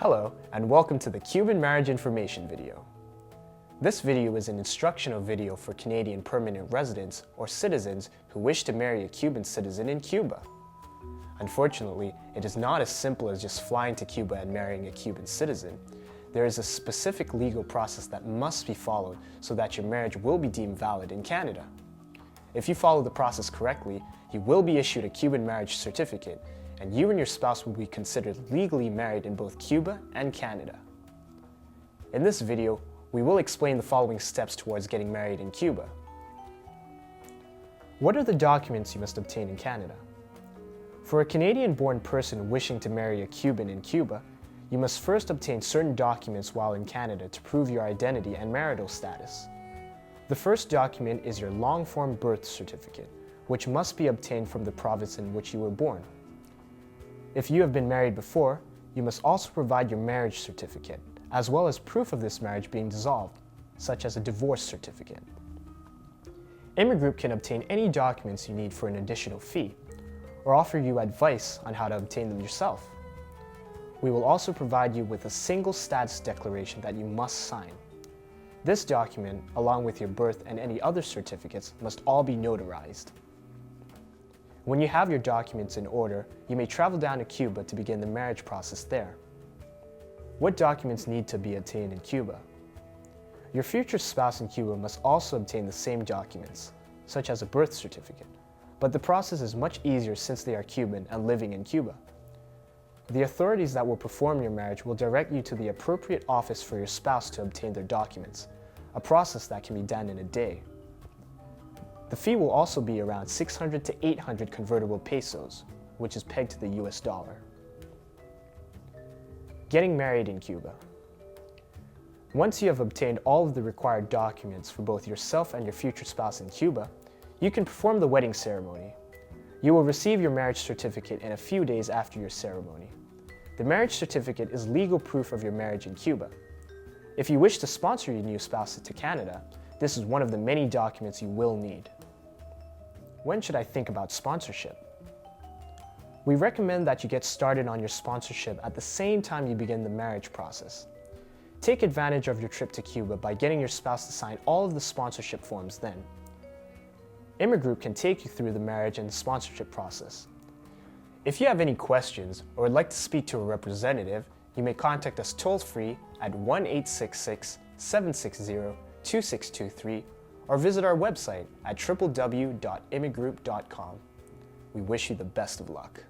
Hello, and welcome to the Cuban marriage information video. This video is an instructional video for Canadian permanent residents or citizens who wish to marry a Cuban citizen in Cuba. Unfortunately, it is not as simple as just flying to Cuba and marrying a Cuban citizen. There is a specific legal process that must be followed so that your marriage will be deemed valid in Canada. If you follow the process correctly, you will be issued a Cuban marriage certificate, and you and your spouse will be considered legally married in both Cuba and Canada. In this video, we will explain the following steps towards getting married in Cuba. What are the documents you must obtain in Canada? For a Canadian-born person wishing to marry a Cuban in Cuba, you must first obtain certain documents while in Canada to prove your identity and marital status. The first document is your long-form birth certificate, which must be obtained from the province in which you were born. If you have been married before, you must also provide your marriage certificate, as well as proof of this marriage being dissolved, such as a divorce certificate. Immigroup can obtain any documents you need for an additional fee, or offer you advice on how to obtain them yourself. We will also provide you with a single status declaration that you must sign. This document, along with your birth and any other certificates, must all be notarized. When you have your documents in order, you may travel down to Cuba to begin the marriage process there. What documents need to be obtained in Cuba? Your future spouse in Cuba must also obtain the same documents, such as a birth certificate, but the process is much easier since they are Cuban and living in Cuba. The authorities that will perform your marriage will direct you to the appropriate office for your spouse to obtain their documents, a process that can be done in a day. The fee will also be around 600 to 800 convertible pesos, which is pegged to the US dollar. Getting married in Cuba. Once you have obtained all of the required documents for both yourself and your future spouse in Cuba, you can perform the wedding ceremony. You will receive your marriage certificate in a few days after your ceremony. The marriage certificate is legal proof of your marriage in Cuba. If you wish to sponsor your new spouse to Canada, this is one of the many documents you will need. When should I think about sponsorship? We recommend that you get started on your sponsorship at the same time you begin the marriage process. Take advantage of your trip to Cuba by getting your spouse to sign all of the sponsorship forms then. Immigroup can take you through the marriage and sponsorship process. If you have any questions or would like to speak to a representative, you may contact us toll-free at 1-866-760-2623 or visit our website at www.immigroup.com. We wish you the best of luck.